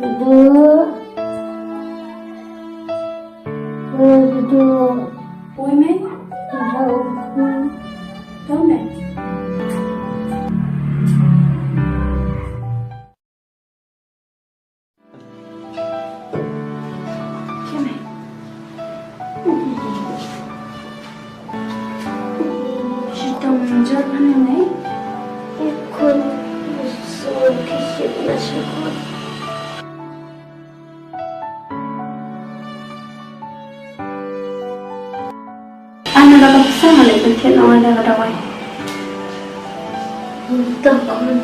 Duduk. Duduk. Oi, mãe. Duduk. Tome. Que mãe? Estão jogando, né? Ikut musuh kisip nasyukut. Ano na kapasama na ito kaya naman na kadaway. Takut.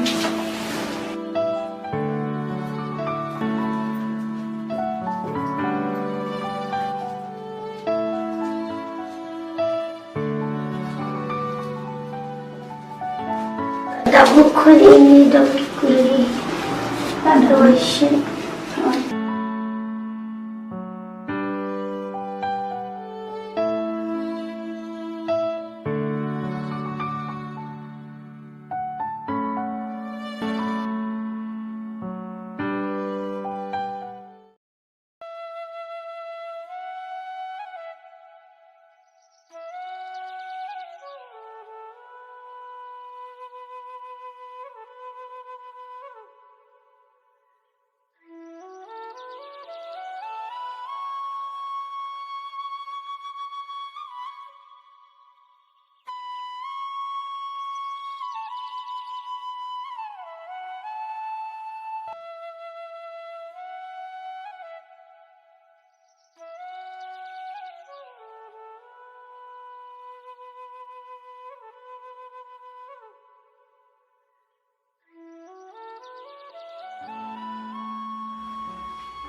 Ada buku ini dapat kulit. Ada washin.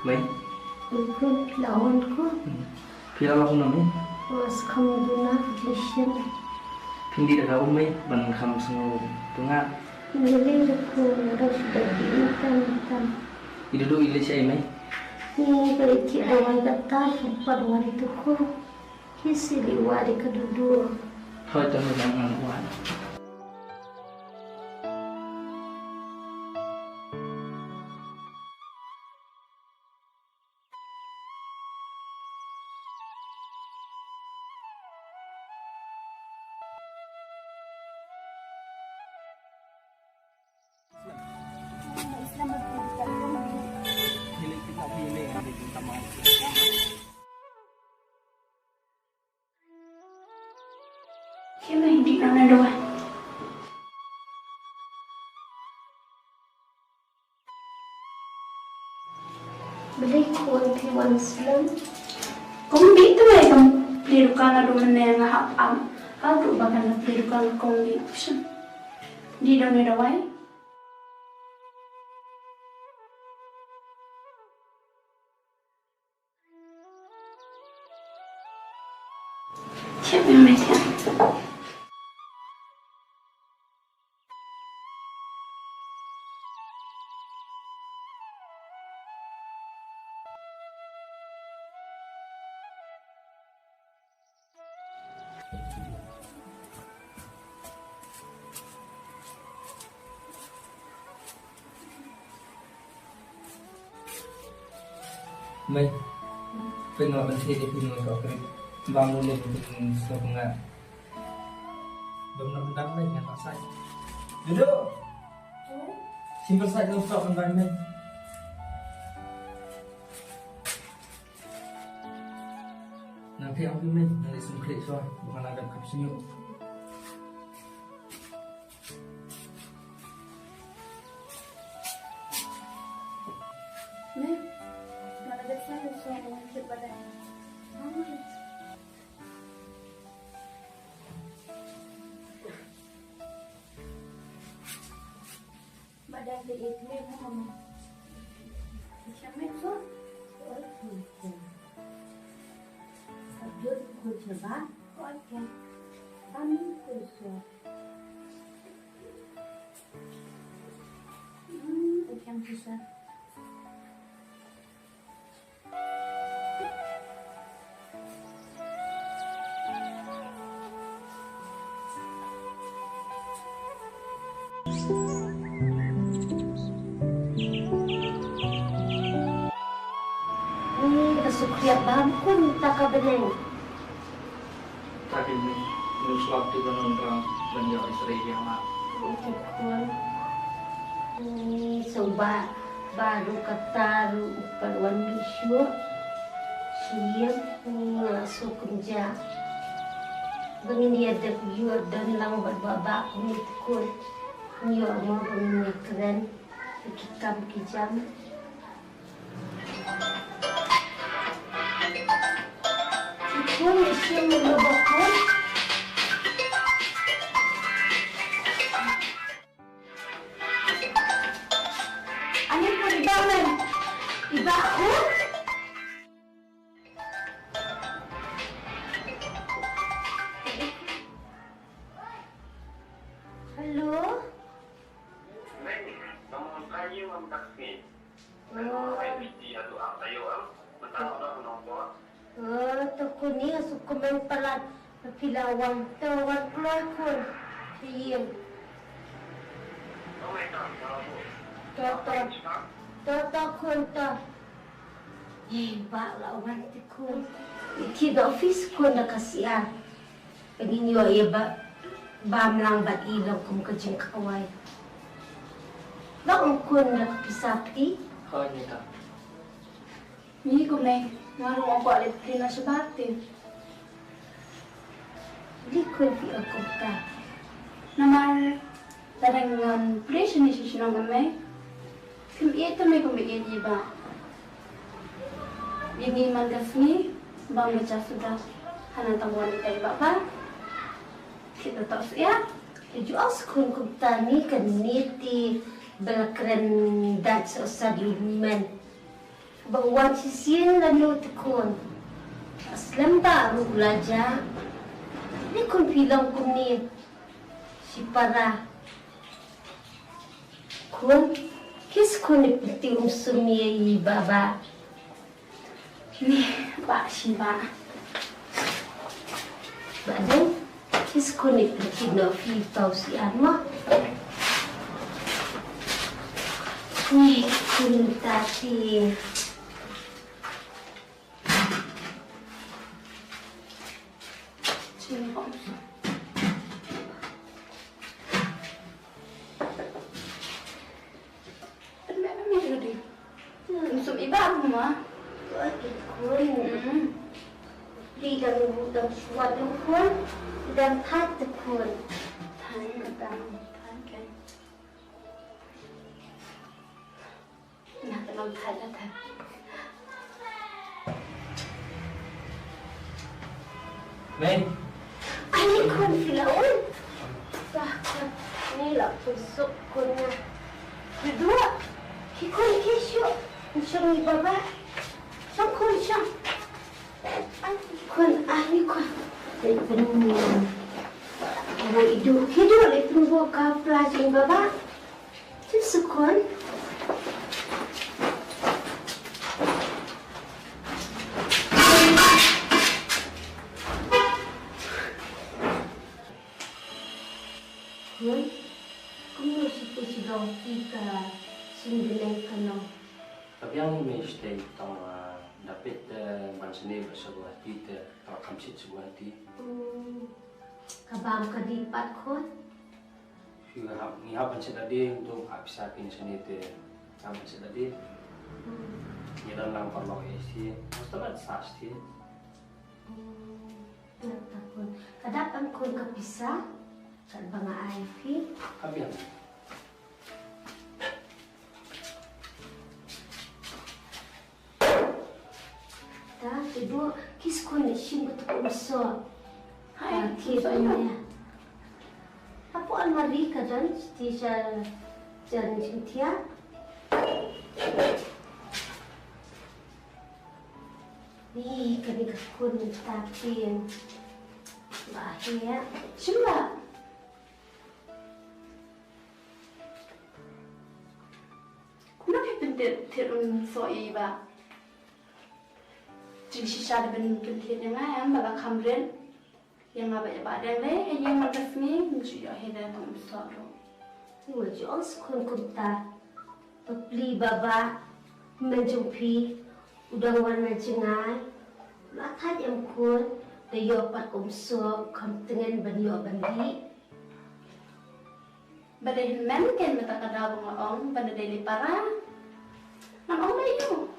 Mai, Ikut lawanku. pila aku nami, Mas kamu duna lishin. pindi dah umai, ban kam sengu tunga, Jadi aku harus bagi ikan. itu do ile si mai, Ini beriki awal kata pada hari itu ku. Kisi liwari kedua. kau tu memang wan. Que mãe, hindi na nadaway. Beli kuan piwan selam. Kung di ito eh, kung pliru ka na duman na yung hapam, kado ba ka na pliru ka na kung di ito siya? Di daw nadaway? Siya may siya. Mai, pengawan sini punya kau kan, bangun ni pun setengah. Benar-benar mai yang pasai. Duduk. Simpan saja untuk environment. Nanti aku mai dari sungklik soal bukan ada kapsinyuk. Mãe, mana ada saya soal yang badan. Badan dia itu memang. Siapa itu? Sabut ku coba. Okey. Kami kusuk. Ikan susah. sukriat bangkun tak beneng. Tadi minus waktu kan orang beliau istri yang mak. Tukun. Ini sobat baru kataru paruan misyu. Siap masuk kerja. Bengin dia ada yur dan lang berbabak kumitkun. Nyo mau bengin keren. Kita berkijam. Tukun siap berbabakun. Ano po ibangan? Iba ako? Halo? Namun kayu memtaksi. Oh, Aduh, ayo mentang-mentang nombor. toko ni suka main palat pilawang tawar keluar kun. Diam. Oh my God, kalau Toto kun to. Bak lawan ti kun. Ti do office kun na kasihan. Pagin yo bam lang bat ilong kum kajing kawai. Bang kun na kapisati. Hanya tak. Ni ko may marunong ako alit din na sa batin. Di kun ti ako ta. Naman, tarangan presyo ni siya nang may. Ito may kumikin iba. Ini man kasni, bang baca sudah hanatang wanita iba pa. Kita tahu ya. Jual kun tani kan niti belakran dat sa lumen. Bawan sisin lalu tekun. Aslam baru belajar. Ni kun bilang kun ni si para kun kis kun ni peti sumia baba. Ni pak si pak. Badan kis kun ni peti no fi tau si anma. Ni kun tati. Sini kok. Ternyata ni tadi. Untuk iba rumah. Kun. Di dalam suatu kun dan hati kun. Tanya ketang, tanya. Nak kenal tanya tak? Mei, Ani kun filaun. Bahkan ni lah pusuk kunnya. Kedua, kikun kisyo. Macam ni baba. Macam kun macam. Kun ahli kun. Dari penuh. Kalau hidup dari penuh kau pelajar baba. Itu kun. Kun, kamu siapa sudah kita sendiri kenal. Tapi yang mesti tahu dapat mansini bersebuah hati kalau kamsit sebuah hati. Kabam kadipat kun. Juga ngihap mansini tadi untuk bisa pin sini tu. Kamu mansini tadi. Ni dalam perlu isi. Mesti ada sasti. Nata kun. Kadapan kun kapisah. Kan banga Ivy. Kabian. Dah, kedua kis kun ni sing betul besar. Hai, Kibanya. Apa almari kadan stisha jan cintia. Ni kami kun tapin. Bahaya. Siapa? Kenapa penting so iba? Jadi sisa ada penting yang ayam baga kamren yang apa ya pada le yang makas ni mesti ya heda tong soro. Ni wajib kun kunta. Pepli baba menjumpi udah warna jengai, lakat yang kun, dayo pat kumso, kam tengen banyo bandi. Badai men kan beta kadabong laong pada deli para. Manong na iyo.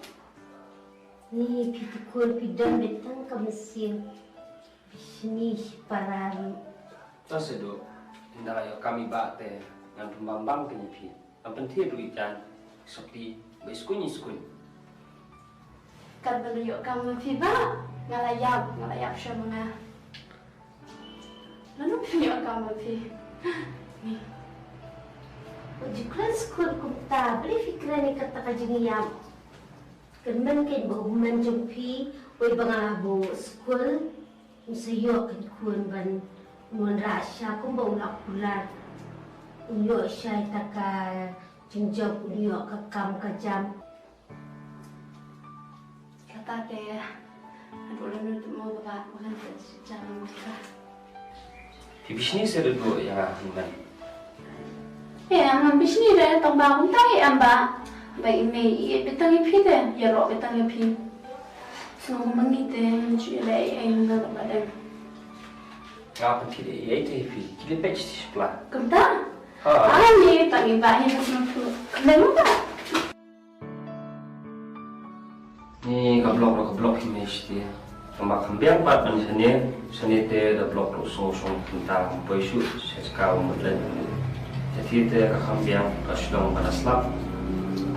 Ni pitukun pidan betang ke mesin. Bisni pararu. Tas itu, tindak ayo kami bate ngan pembambang kenyipi. Ang penting duit jan, seperti beskun. Kan beliau kamu fiba ngalayap siya mga. Lalu beliau kamu fi. Ni. Ujiklan skul kumta, beli fikiran ni kata kajengiyam. Kenman kan bahuman jumpi, oi bangabo skul, musayo kan kun ban nuan rasya kum bau lakular. Unyo siya itaka jengjok unyo kakam kajam. Kata deh, aduh lalu tu mau bapak makan sejarah mereka. Pibis ni saya dulu yang himan. Ya, habis ni dah tong bangun tayo amba. Baik ini betang ipi deh, ya roh betang ipi. Senang mengite, cuci lay ayam nak badan. Ngapa tidak iya itu hivi? Kita patch di sebelah. Kemana? Ni tak iba ni senang tu. Kemana tak? Ni keblok himes dia. Kemak kembiang pat seni te da blok song tentang poisu sesekau modern. Jadi te kembiang kaslong pada slap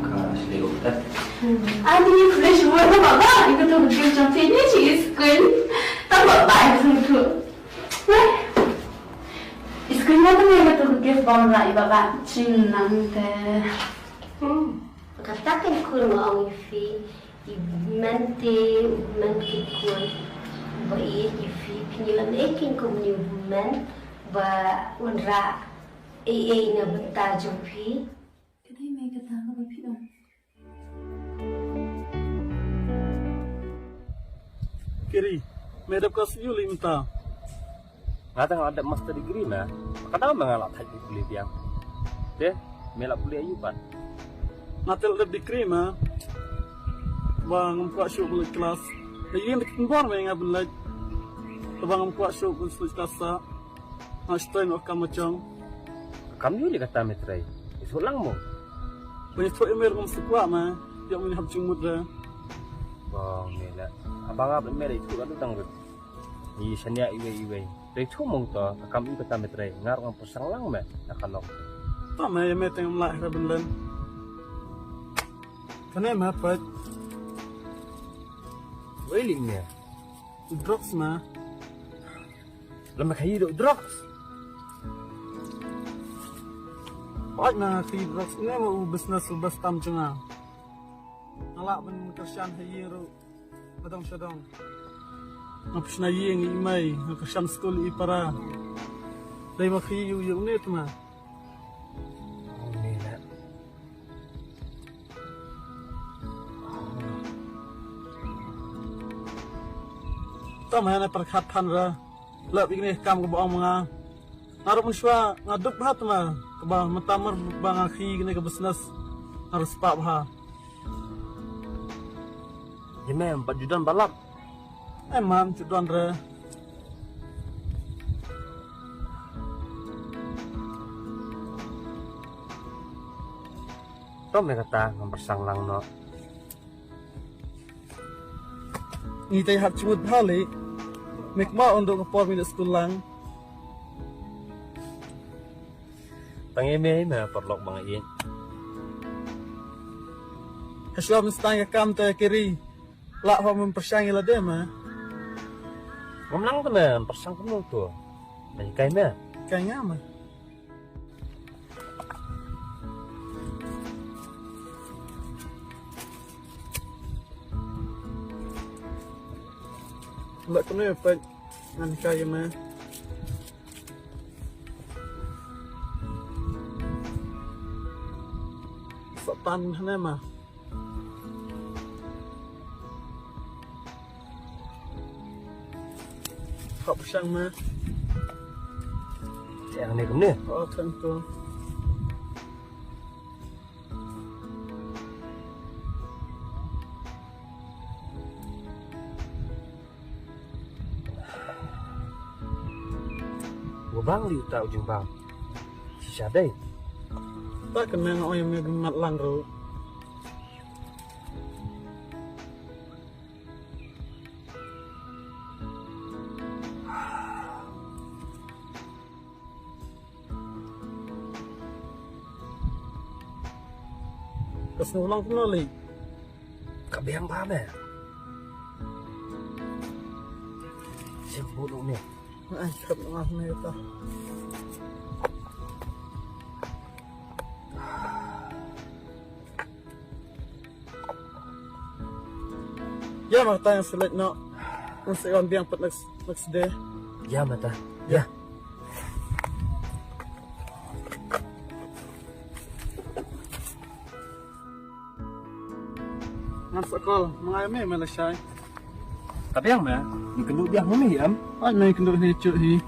kasih udah. Ni boleh semua tu bapa. Ikut tu kerja macam ni sih skun. Tak bapa itu tu. Skun tu ni betul kerja bom lah bapa. Cinang te. Katakan kun mau ifi. Mente kun ba ifi pinjalan ekin kumni men ba unra na benta jumpi. Kedai mai kata apa pido. Kiri, medap kasih yuli minta. Ngata ada master degree na. Kadang mengalak haji kuliah biang. Deh, melak kuliah yupan. Natal ada dikri ma. Bang membuat show bulan kelas. Lagi nak keluar mai ngabun lagi. Bang membuat show bulan kelas. Hashtag nak kamu macam. Kamu yuli kata metrai. Itu lang mo. Banyak tu email kamu sebuah ma. Yang mana habis muda. Bang melak. Abang apa melak itu kan tentang ber. Ni senya iwe. Dari tu mong to kamu kata metrai. Ngarang pusang lang ma. Nakalok. Tak ma yang meteng melahir bulan. Kenapa apa? Wailing niya. Drugs ma. Lama kayo drugs. Baik na si drugs ini mau business ubah tam cunga. Alak ben kersian hayiro. Badang syadong. Ngapis na ying imay. Kersian school ipara. Day makayu yung net ma. Oh nila. Tama na perkhatan ra. Lep ini kam ke baong mga. Narup muswa ngadup hat ma. Kebah metamar bang akhi gini ke bisnes. Harus pak bah. Jemem 4 jutaan balap. Mam cuduan ra. Tom yang kata mempersang lang no. Ngitai hat cumut balik. Mikma untuk ngepor minit setulang. Pangeme na perlok mga iyan. Kasya mestang kam ta kiri. Lak ho mempersangi la de ma. Ngomong to na persang kuno to. May kay na. Kay nga ma. Lak kuno pa ngan kaya ma. Satan hana ma. Kau pusang ma. Yang ni kumni. Oh tentu. bang liu tak ujung bang. Sisa deh. Tak kena ngau yang megemat lang ro. Kasih ulang kembali. Kabiang ba ba? Siapa bodoh ni? Ay, kat na ito. Ya, makta yang sulit no. Kung sa iwan biyang pat next day. Ya mata. Ya. Nang sakol, mga eme, malasay. Kabiang ba? Ni kenduk dia mumi am. Ay, may kenduk ni cuk hi.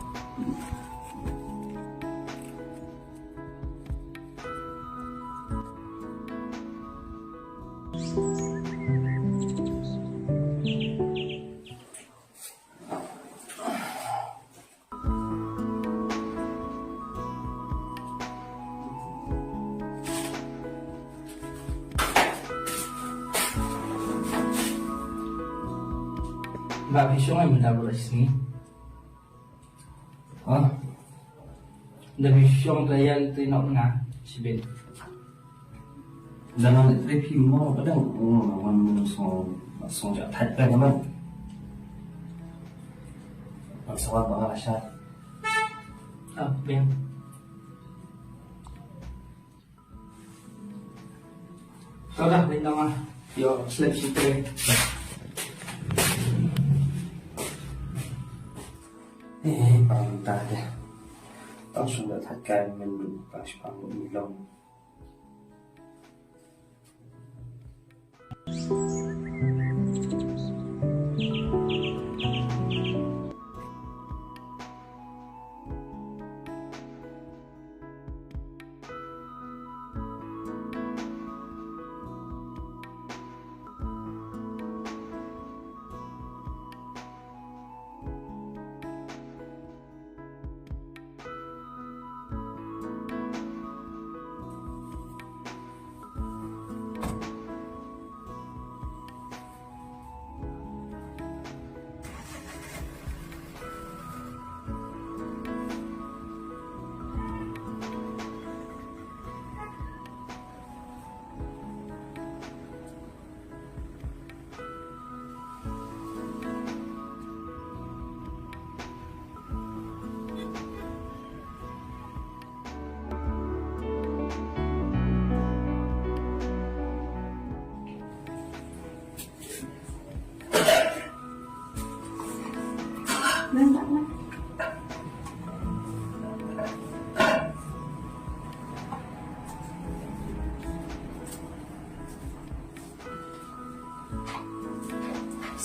Mbak Bisyo nga minta ko sini. Oh. Nda Bisyo ang kaya tinok nga si Ben. Dalam repi mo kadang orang song jak thật ra mà. Sao bạn là sao? Ben. Kau dah Ben dah. Yo, slip situ. Bằng ta đây. Tao xuống đã thật cái mình đủ bằng bằng một mì lông.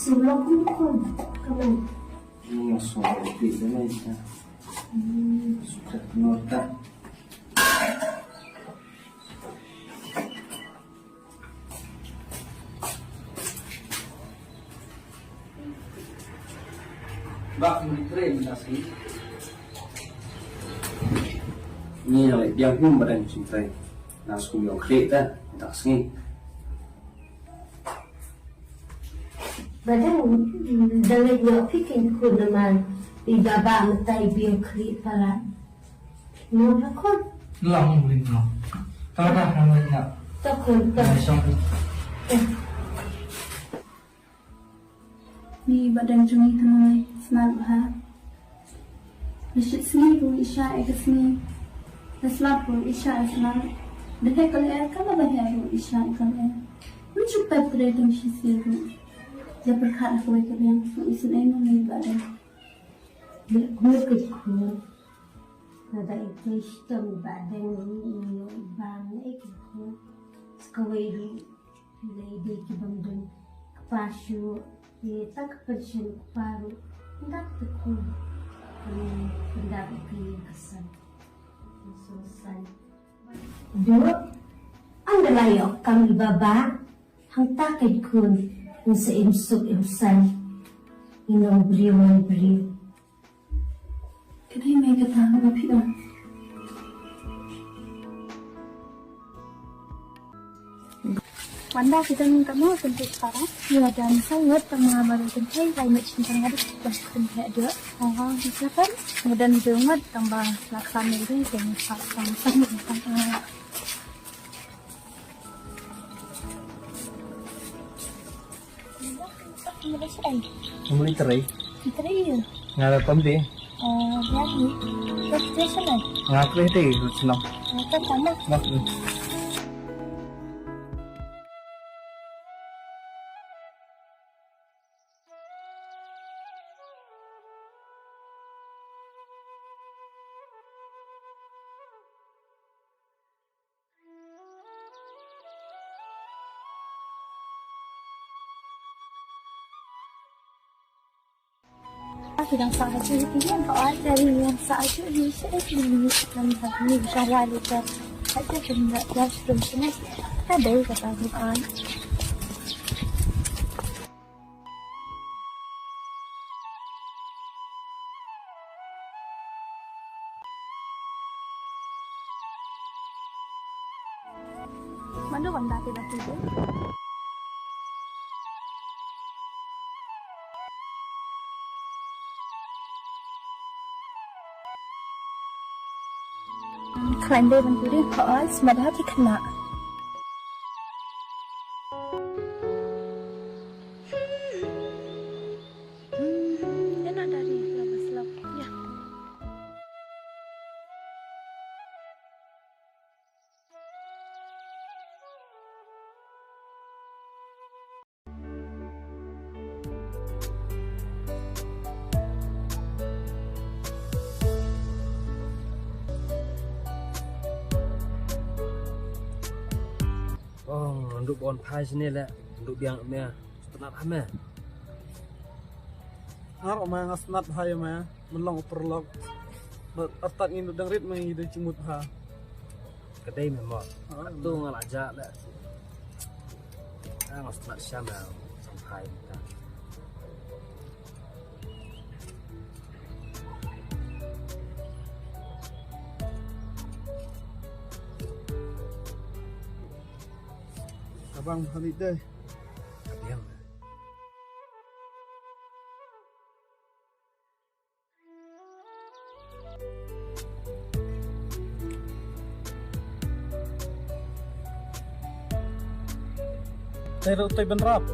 Sulang ko kamu. Ini yang suara di sana ya. Sudah nota. Mbak menteri minta sih. Ini yang biang hum badan cintai. Langsung yang kereta tak sini. Badang dalit niyo pikin ko naman ibaba mo tayo biyang kri pala. Mura ko. Lang boleh no. Kau dah ramai nak. Takon ka. Sampai. Ni badan jungi tanai smart ha. Bishit sini ru isha ekasni. Naslat ru isha islam. Dekai kalian kalau bahaya ru isha kalian. Mencuba beredam sisi ru. Dia berkat aku kalian. Isin ayo ni badan. Gurkit ko. Nada ito istom badang niyo ibang na ikiko. Skaway ru. Lady kibamdun. Kapasyo. Tak percaya paru. Hendak tekun. Hendak kesan. Susan. Dua. Anda layok kami baba. Hang takid kun. Sa imsuk imsan. Inong beriw ng beriw. Kenai mai kata mapi dong. Wanda kita minta mau tentu sekarang. Ya dan sangat pengabar tentu kai macam tengah ada tentu ada orang silakan. Kemudian dengar tambah laksana ini dengan sama-sama tentang Mulai terai. kita ini. Ngarap pamdi. Jadi frustration lah. Ngakre deh, senang. Kan sama. Mak. Sedang sahaja yang kau ada yang sahaja di sini dan ini bisa realitas saja tidak jelas terusnya ada kata Quran. Mana wanda tiba-tiba Kalian dia bantu dia kau semada hati kena. Enak dari lepas ya. Oh, untuk pohon pai sini lah, untuk biang mea, tenat hame. Ngarok mah ngasnat hai mah melong perlok. Berartak induk dangrit mah ide cimut ha. Kedai memang, tu ngalajak lah. Ngas tenat siapa sampai kita. Abang balik deh. Biang. Saya utai benrap.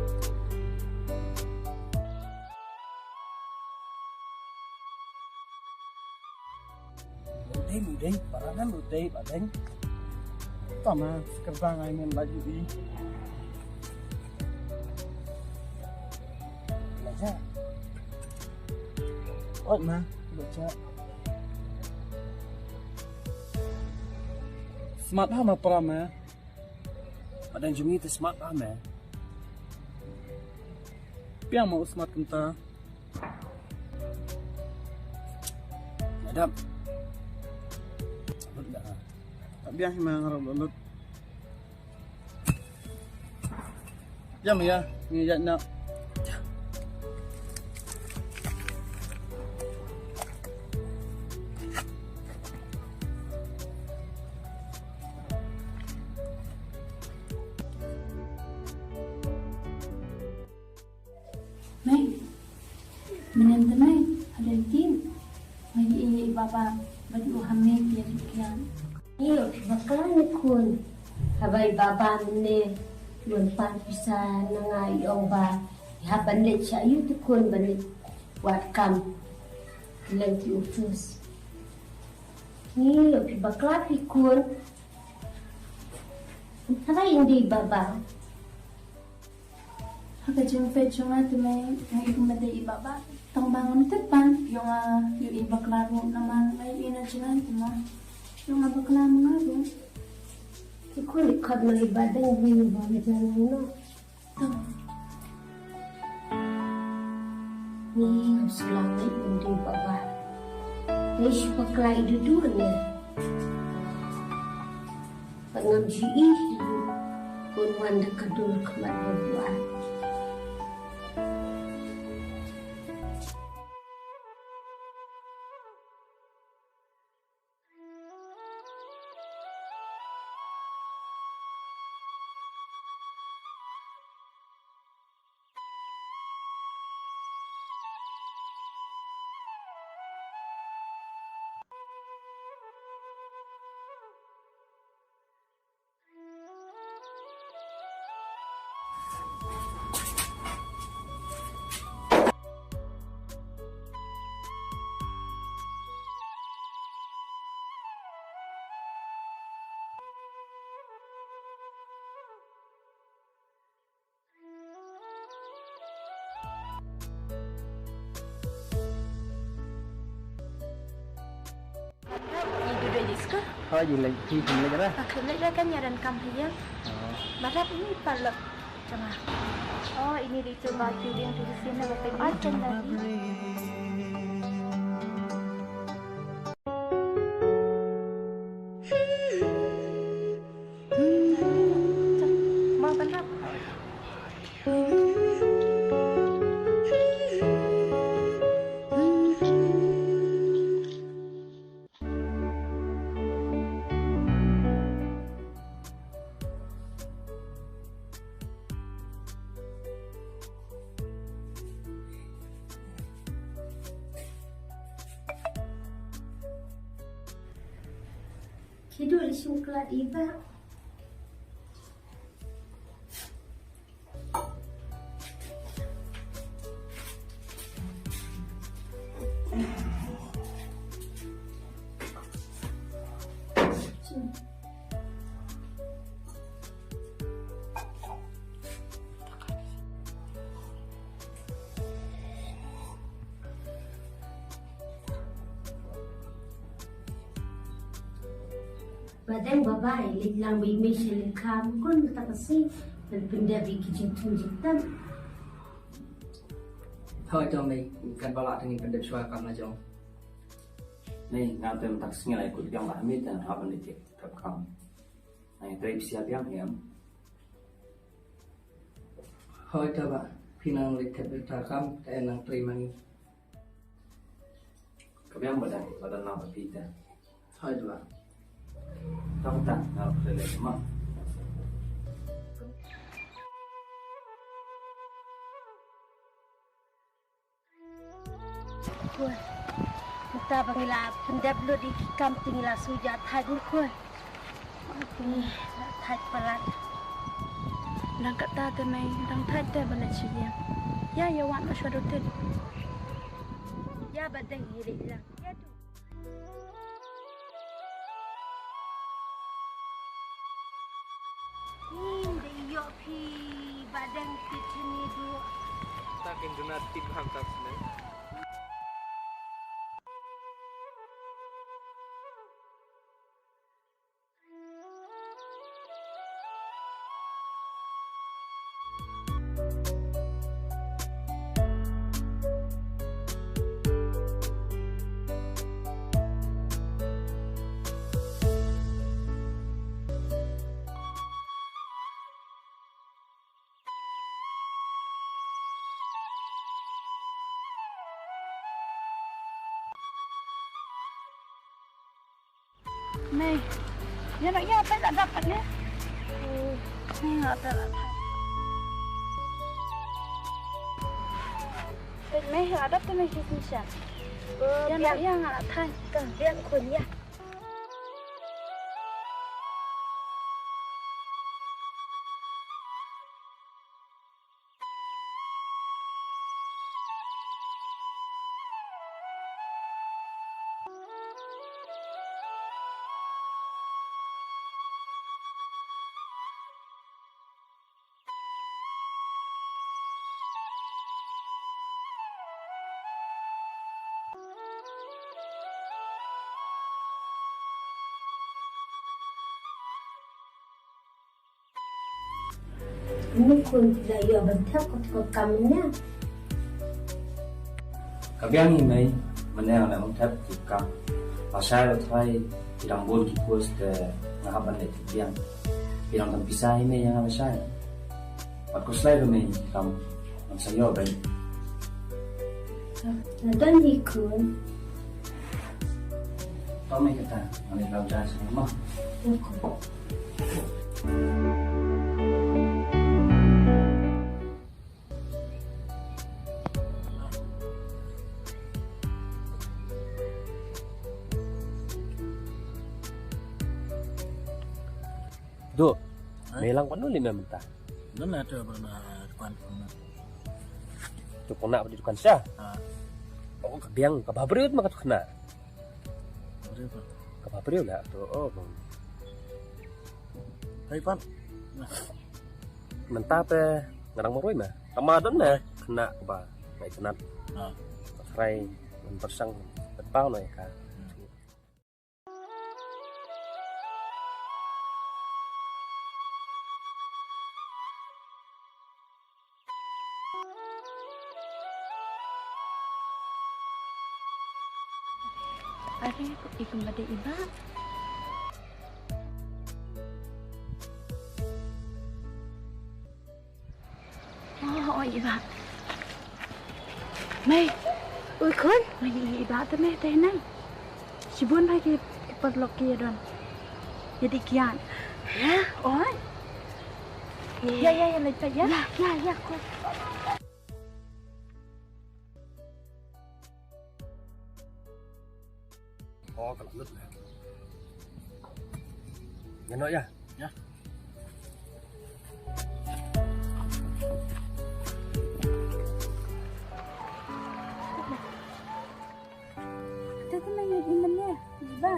Mudai, parangan mudai, padang. Tama sekarang aimen lagi di. Belajar. Oh mah baca. Smart ha mah prama. Padang jumi itu smart hame. Piang mau smart kenta. Madam. Sabut dah. Tak biang mah ngarap lulut. Jam ya, ngijak nak. Mai, menentu mai ada tim lagi ini bapa baju hamil dia sekian. Iyo, bakalan kun. Habay baba ne, yun pa bisa nga yung ba. Habanit siya, yun kun banit. Wat kam. Kilang ti utus. Iyo, bakla kun. Habay hindi baba. Haka jeng fe cuma tu mai yang ibu mada iba ba tong bangun tepan yung iba klaro naman may ina jangan tu mah yung bakla ngaru Ikut ikat na ibadah yung bamitan no. tong Ni selama hindi baba. Ni si bakla idudun niya. Pangam pun wanda kadul kemat berbuat. Udah jiska? Oh, jadi thì mình lấy ra. Pakai lagi kan ya dan kampanye. Barat ini palak. Coba. Oh, ini dicoba yang di sini pakai macam tadi. Mau apa? Kido di sungkelat iba. Badan babai litlang bimay siya likam kun ta kasi pindah bikin tunjitan. Thôi cho mình cần bao lại thì mình cần được xoa cầm là chồng. Nih, ngantem tak singilai ikut yang kami dan hapan ditik terkam. Nah, trip siap yang hem. Thôi cho bạn khi năng lịch thật được trả cam để năng trì mang. Kabiang badan nama pita. Thôi cho bạn. Tahu tak? Nah, boleh semua. Kuy, kita bangila pendap lu di kampung la suja thad ni kuy. Ni thad palat. Lang kata tu mai, lang thai tu balik sini. Ya, ya wan masuk rutin. Ya badan hirik lang. Ya tu. Hindi yo pi badan kita ni dua. Tak Indonat tip ham tak senang. Mai, ya nak ya apa tak dapat ni? Ni nggak dapat. Mai ada tu mai sini sah. Ya nak ya nggak thai. Cần riêng khuôn nha. Ini kun tidak ia bentuk ketika kamunya. Kabiang ini menang dalam tab jika pasal try tidak boleh kipus ke ngahapan itu biang bilang terpisah ini yang apa saya. Aku selalu ini kamu saya baik. Dan ikut. Kami kita ambil kerja semua. Duk, melang panu lima mentah. Dan ada pernah depan. Tu kena di dukan syah. Oh, kebiang kebabriut maka tu kena. Berapa? Kebabriut lah tu. Oh, bang. Hai pan. Mentah pe ngarang moroi mah. Ramadan mah kena ba. Mai tenat. Rai mempersang betpau noi ka. Are ikut pada iba. Oh iba. Mày, ui khốn, mày iba tao mày thế này. Chỉ buồn phải cái bật lọc kia rồi. Jadi kian. Hả? Ôi. Ya, lấy tay ya. Ya, kau. Kalau lứt này. Nhớ nói ya. Ya. Tadi nanya imannya, iba.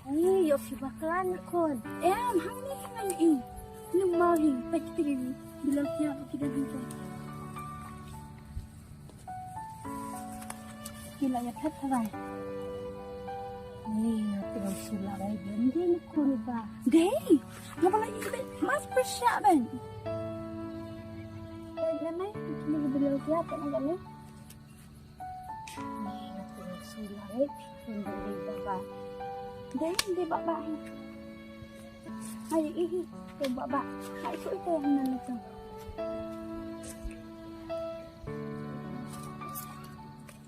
Ay, yo si bakalan kon. Hang ni nanya i. Nung mau hi, pagi pergi bilang siapa kita bisa. Gila ya terai. Ni tinggal sulai dia ni kon ba. Dei, ngapa lagi mas persyaban. Jangan ni bilang siapa nak ni. Sulai dari baba. Dari baba. Hai ini dari baba. Hai tu itu yang mana tu?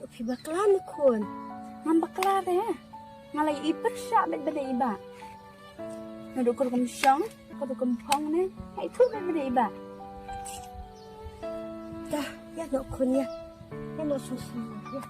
Oke bakalan kon. Ngambak kelar ya. Ngalai iper syak beda iba. Naduk kum syong, kum pong ni. Hai tu beda iba. Dah, ya dok kon ya. Ya lo susu ya.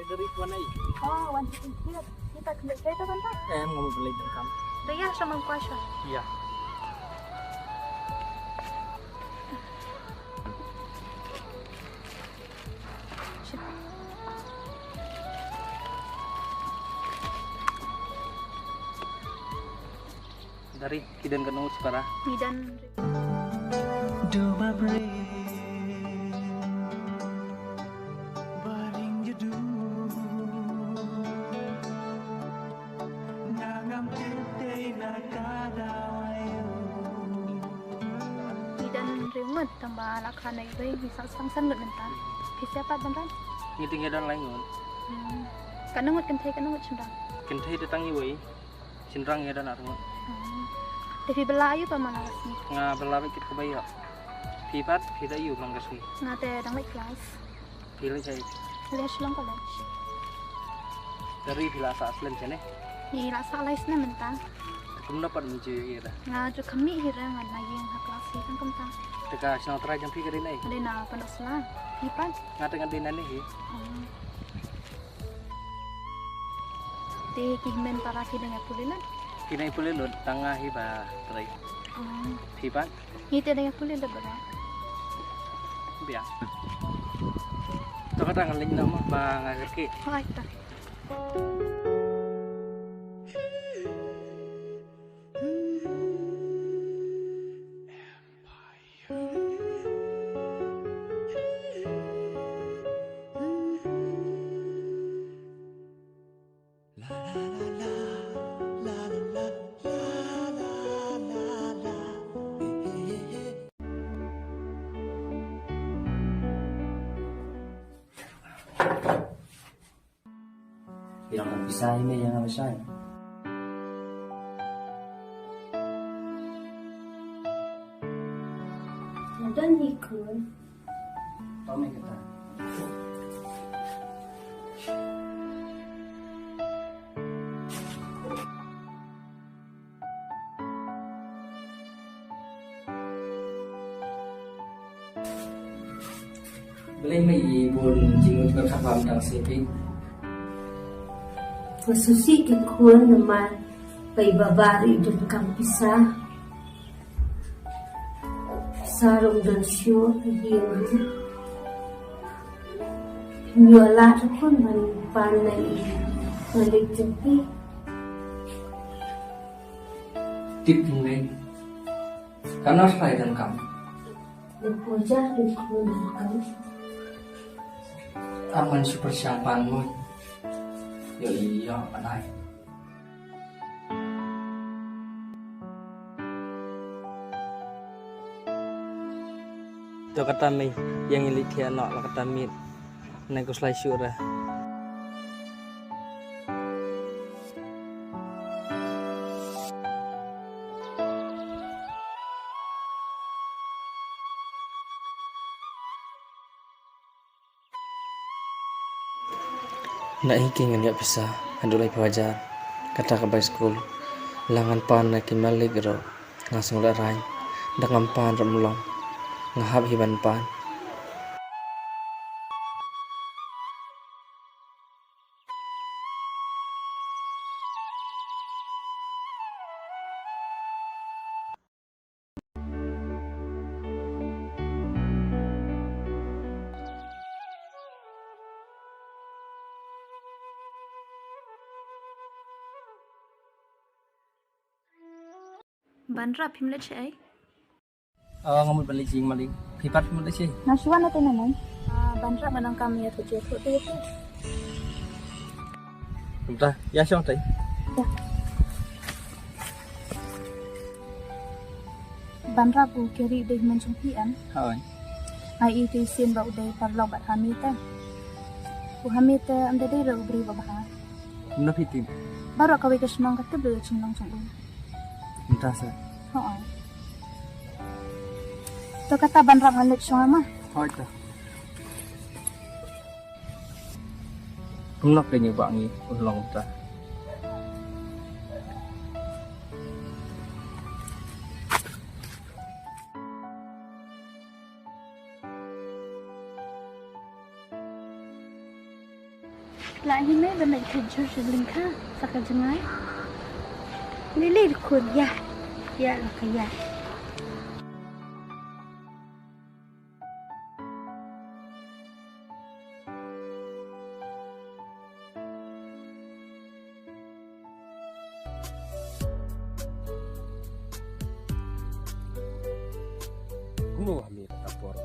Dari mana ini? Oh, wanita kita. Kita kena kereta kan tak? Em ngomong beli dengan kamu. Dia sama kuasa. Iya. Dari kidan kenung separa. Bidan. Riumat tambah lakana ibai bisa sang-sang bentar. Bisa apa bentar? Ngiting dan lain. Kanang kanut cendang. Kentai datang ibai. Cenderang ya dan arung. Tapi belayu pamalas ni. Nga berlari kita kebayar. Pipat kita iu mangkasih. Ngate dang kelas. Pilih saya. Lihat selang college. Dari bila asal cene. Ni rasa lais na mentang. Kamu dapat mencuci ira. Nga jo kami hira ngan na yang kelas kan kentang. Teka sinau try jam pikirin ai. Ada na panas lah. Pipan. Ngate ngantin ani hi. Te kihmen para kidang pulilan. Kinai pulilun tangah hi ba try. Pipat. Ngite dengan pulil da bara. Biar. Tokata ngalin nama ba ngagerke. Hai ta. Bilang tak bisa ini yang apa saya. Ada ni kon. Tommy kita. Boleh mai pun jingut ke kapam dang sepik. Masusi ke kon naman kay babari dun kampisa. Sarong dan siyo hiyang. Nyola ko man panay maligtapi. Tip ngai. Karena saya dan kamu. tempo aja di kan. Aman si persiapanmu. Ya iya, panai. Itu kata mi yang ilik dia nak lah kata mi nego selai syurah. Nak hiking nggak bisa, ando lagi pawajar. Kata ke bay school, langan pan nak kimalik ro, ngasung dak rai, dak ngampan remlong, ngahap hiban pan. Bandra phim lệ chạy. Ngambil balik sing maling. Hipat mo sih. Nasuan natin naman. Bandra manang kami at ujian ko dito. Entah, ya siang tay. Bandra bu kiri deh mencumpian. Hawan. Ai itu sin bau deh parlok bat hamita. Bu hamita anda deh rau beri babaha. Muna fitin. Baru kawai kesenang kata beli cendong cendong. Entah sa. Oo. To kata Bandra ngalit siya mah. Hoi ta. Pulak kayaknya bangi ulang ta. Lại hôm nay bên này thịt cho sự linh khá, sao cái chân ấy? Lấy lấy được khuôn ya, ya là cái ya. Kuno kami tapor.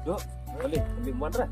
Dok, boleh ambil muan dah.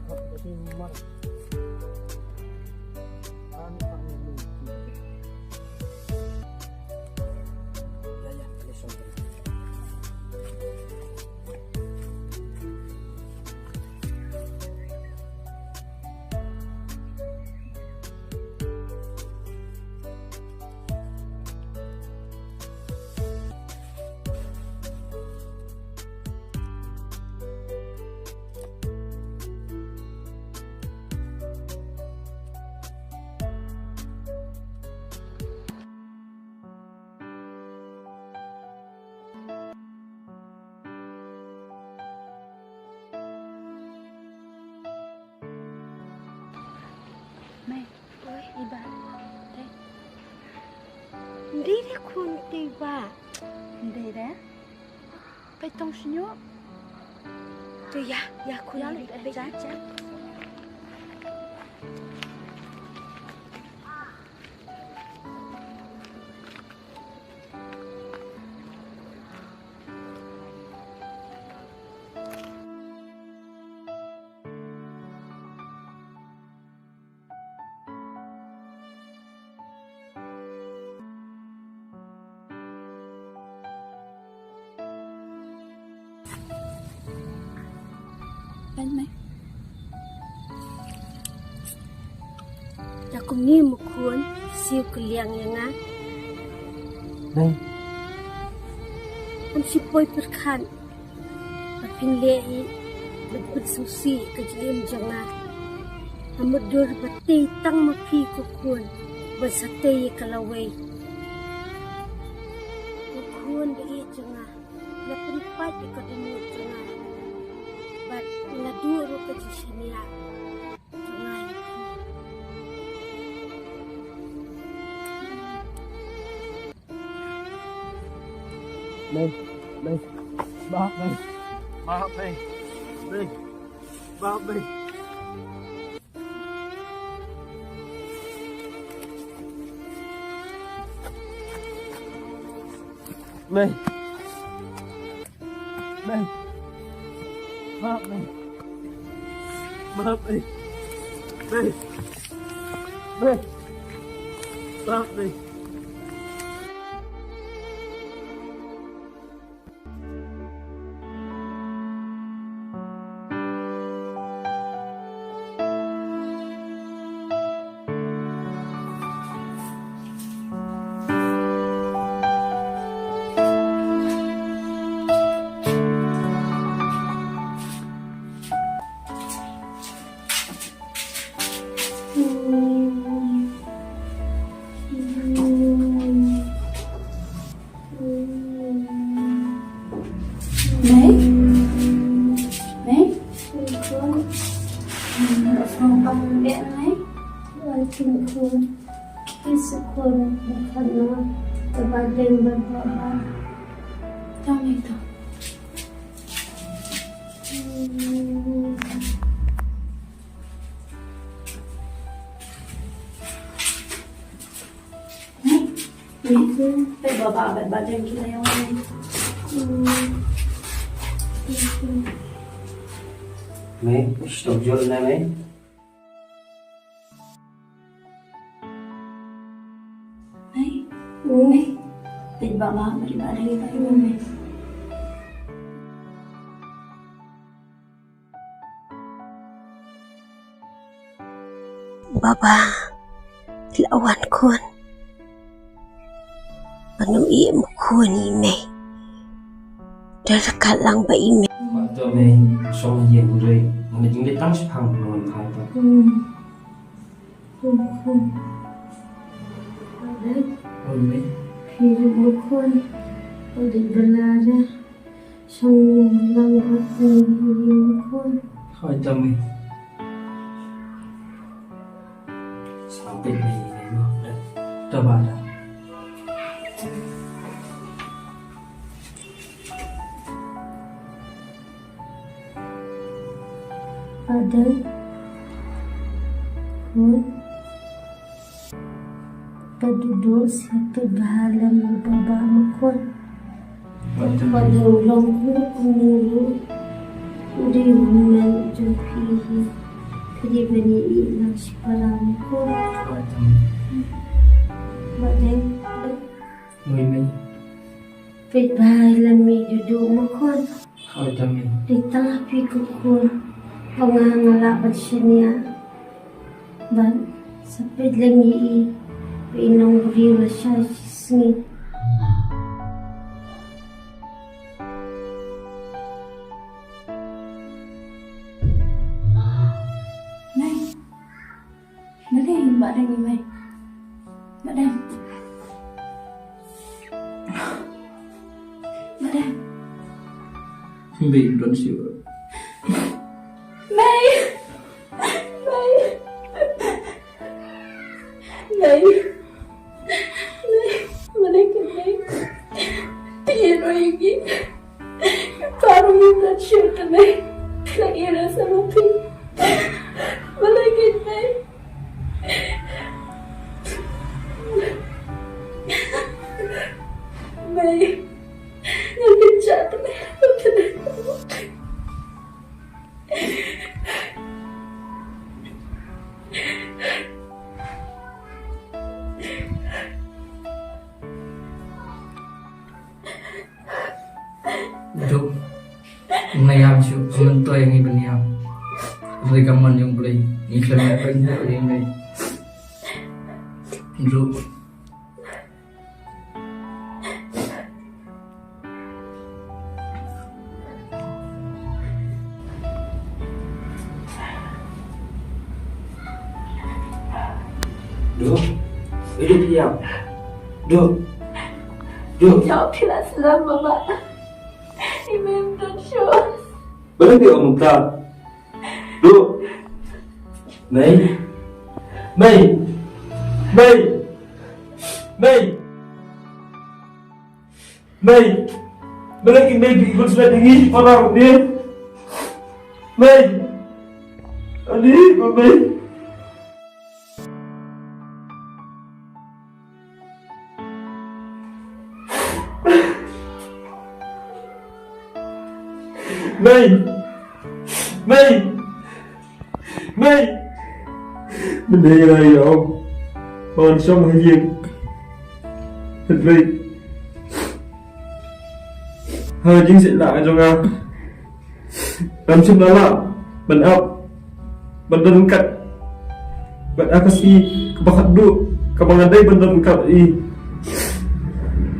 Mày, ôi, iba. Đây. Hindi na kunti ba? Hindi na? Paitong sinyo. Tu ya, ya kunti. Chan, chan. aku ni mukun siu keliang yang ah. Nay, Am si poi perkan. Apin lei bet susi ke jim jangah. Amut dur pati tang mapi kukun bersate kalawai. Kukun di jangah. Lapun pat ikatmu jangah. Bat ina duru ke jisinia. Jangah. Nay, nay, maaf nay, maaf nay, nay, maaf nay. Nay, nay, maaf nay, maaf nay, nay, nay, maaf nay. Nay? Nay? Không bằng điện Nay? Ating kun kisukun bakana tabadeng berbaba. Tao này tao. Phải bà đừng kia này không? May, stop jual na May. Nay, phải bà đừng kia này. Baba, lawan kun. Anu iya mukun ime. Darakat lang ba ime? Waktu May, song yen rui, ngamit tang sepang belum kai pa. Oh May, Hidup mukun. Udah belara. Sang lang aku mukun. khỏi cho May. Sampai May ini loh, dan coba dah. Ada kun penduduk siapa bahalam baba mukun pada ulang kumulu di rumah jumpi kiri bani ilang sipala mukun Khỏi cho May. badeng Nuôi May, pit bahalam mi duduk mukun khỏi cho May. di tengah pikukun pengangalapan siya ban sampai lagi pinong beriwa siya singit. Nay, nó đây bà đang như vậy. Bà đang. Bà đang. Bị luận xỉu rồi. Nay. Nay. Nay. Nay, bà đang cái này. Tiền rồi gì? Baru minta cerita Nay. Lagi rasa mati. Bà đang cái này. Nay. Yang kejat Nay. Itu nayam siu, sementara yang ibu niam. Rekaman yang boleh iklan apa ini May. Indro. Duk, hidup diam. Duk. Jawab tidak selam, Mama. Imam dan Syul. Berhenti om tak. Duk. Mei. Berhenti Mei ikut sudah tinggi orang dia. Mei. Adik, Mei. Mei. Bên đây là gì không? Còn xong hay gì? Thật vậy. Hơi chính sẽ lại cho nga. Làm chung đó là bần ấp, bần đơn cạnh, bần akasi, kebakat du, kebangan đây bần đơn cạnh y.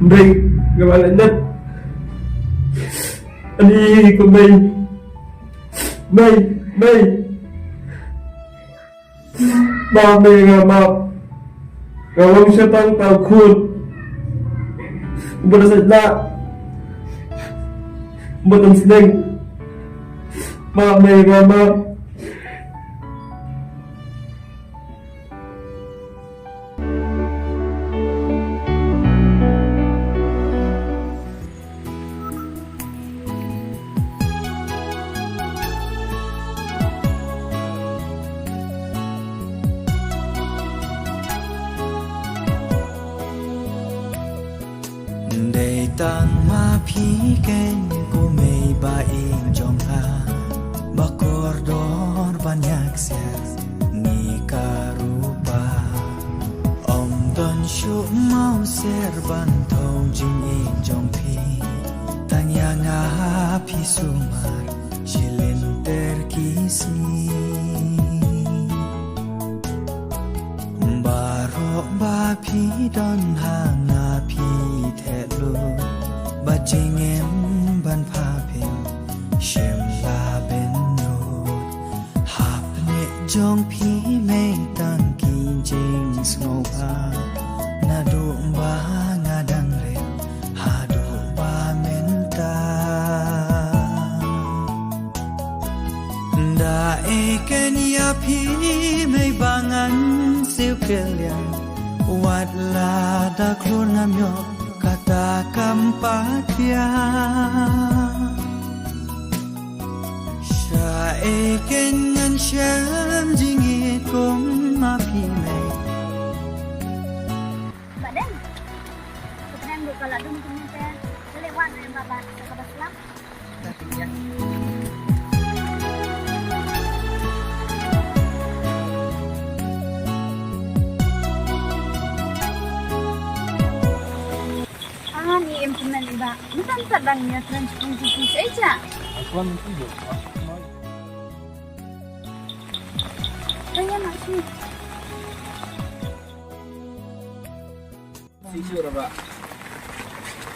Đây, các bạn lại nhất. Anh đi của mình. Mei. Ba mẹ ngà mập ngà lông xe tăng tàu khuôn Bữa sạch lạ Bữa tầm sinh Ba mẹ ngà mập Để tăng ma phí kênh của mày ba in trong ha Bakor dor banyak ser ni karupa Om don syuk mau ser bantong jing in trong pi Tanya ngah pi sumar jilin terkisi Barok ba pi don hanga pi Ba ching em ban pha pin shem la ben no hap ne jong pi me tan kin jing snow ba na do ba nga dang re ha do ba men ta da e ken ya pi me bangan siu kelian wat la da klon ngam yo kata kampatia Syae kengan syam jingit kong mapi mei Badan, sekarang buka ladu mungkin saya lewat dengan bapak sahabat Islam. Ni implement iba, bukan terbangnya transposisi saja. Aku menunjuk. Saya masih. Sisir Pak.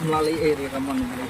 Melalui area kamu nih.